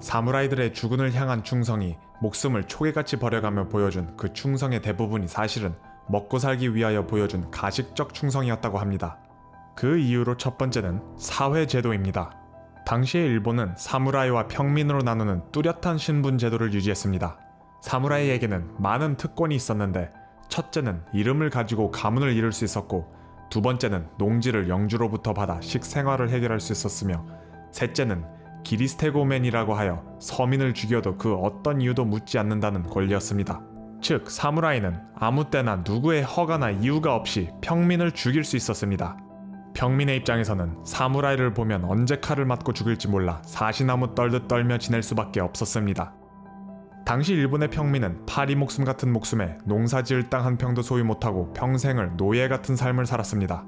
사무라이들의 주군을 향한 충성이 목숨을 초계같이 버려가며 보여준 그 충성의 대부분이 사실은 먹고 살기 위하여 보여준 가식적 충성이었다고 합니다. 그 이유로 첫 번째는 사회제도입니다. 당시의 일본은 사무라이와 평민으로 나누는 뚜렷한 신분 제도를 유지했습니다. 사무라이에게는 많은 특권이 있었는데, 첫째는 이름을 가지고 가문을 이룰 수 있었고, 두 번째는 농지를 영주로부터 받아 식생활을 해결할 수 있었으며, 셋째는 기리스테고맨이라고 하여 서민을 죽여도 그 어떤 이유도 묻지 않는다는 권리였습니다. 즉, 사무라이는 아무 때나 누구의 허가나 이유가 없이 평민을 죽일 수 있었습니다. 평민의 입장에서는 사무라이를 보면 언제 칼을 맞고 죽을지 몰라 사시나무 떨듯 떨며 지낼 수밖에 없었습니다. 당시 일본의 평민은 파리 목숨 같은 목숨에 농사지을 땅 한 평도 소유 못하고 평생을 노예 같은 삶을 살았습니다.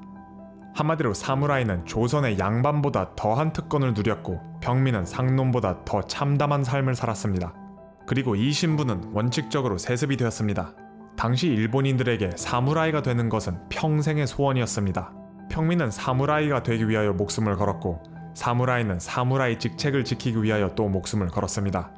한마디로 사무라이는 조선의 양반보다 더한 특권을 누렸고, 평민은 상놈보다 더 참담한 삶을 살았습니다. 그리고 이 신분은 원칙적으로 세습이 되었습니다. 당시 일본인들에게 사무라이가 되는 것은 평생의 소원이었습니다. 평민은 사무라이가 되기 위하여 목숨을 걸었고, 사무라이는 사무라이 직책을 지키기 위하여 또 목숨을 걸었습니다.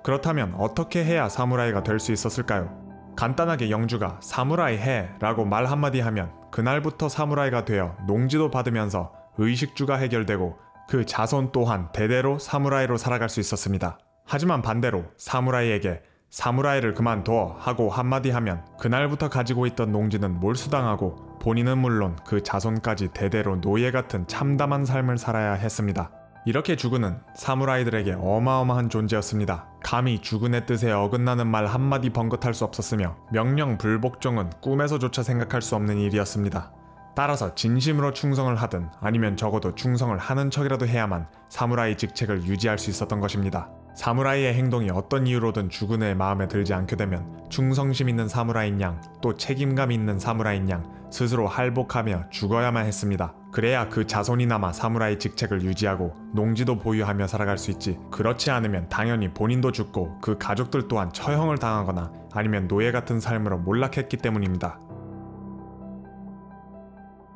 그렇다면 어떻게 해야 사무라이가 될 수 있었을까요? 간단하게 영주가 사무라이 해 라고 말 한마디 하면 그날부터 사무라이가 되어 농지도 받으면서 의식주가 해결되고, 그 자손 또한 대대로 사무라이로 살아갈 수 있었습니다. 하지만 반대로 사무라이에게 사무라이를 그만둬 하고 한마디 하면 그날부터 가지고 있던 농지는 몰수당하고, 본인은 물론 그 자손까지 대대로 노예 같은 참담한 삶을 살아야 했습니다. 이렇게 주군은 사무라이들에게 어마어마한 존재였습니다. 감히 주군의 뜻에 어긋나는 말 한마디 번긋할 수 없었으며, 명령 불복종은 꿈에서조차 생각할 수 없는 일이었습니다. 따라서 진심으로 충성을 하든 아니면 적어도 충성을 하는 척이라도 해야만 사무라이 직책을 유지할 수 있었던 것입니다. 사무라이의 행동이 어떤 이유로든 주군의 마음에 들지 않게 되면 충성심 있는 사무라이인 양, 또 책임감 있는 사무라이인 양 스스로 할복하며 죽어야만 했습니다. 그래야 그 자손이 남아 사무라이 직책을 유지하고 농지도 보유하며 살아갈 수 있지, 그렇지 않으면 당연히 본인도 죽고 그 가족들 또한 처형을 당하거나 아니면 노예 같은 삶으로 몰락했기 때문입니다.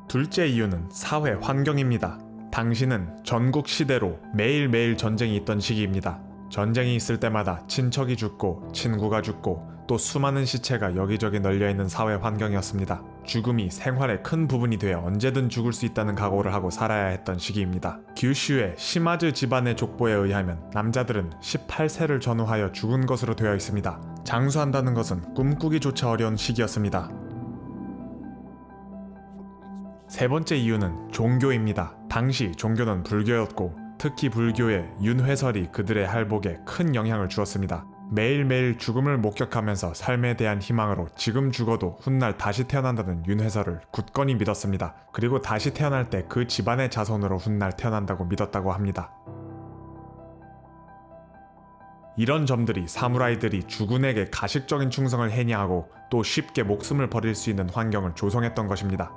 둘째 이유는 사회 환경입니다. 당시는 전국 시대로 매일매일 전쟁이 있던 시기입니다. 전쟁이 있을 때마다 친척이 죽고 친구가 죽고 또 수많은 시체가 여기저기 널려있는 사회 환경이었습니다. 죽음이 생활의 큰 부분이 되어 언제든 죽을 수 있다는 각오를 하고 살아야 했던 시기입니다. 규슈의 시마즈 집안의 족보에 의하면 남자들은 18세를 전후하여 죽은 것으로 되어 있습니다. 장수한다는 것은 꿈꾸기조차 어려운 시기였습니다. 세 번째 이유는 종교입니다. 당시 종교는 불교였고, 특히 불교의 윤회설이 그들의 할복에 큰 영향을 주었습니다. 매일매일 죽음을 목격하면서 삶에 대한 희망으로 지금 죽어도 훗날 다시 태어난다는 윤회설을 굳건히 믿었습니다. 그리고 다시 태어날 때 그 집안의 자손으로 훗날 태어난다고 믿었다고 합니다. 이런 점들이 사무라이들이 주군에게 가식적인 충성을 해냐 하고 또 쉽게 목숨을 버릴 수 있는 환경을 조성했던 것입니다.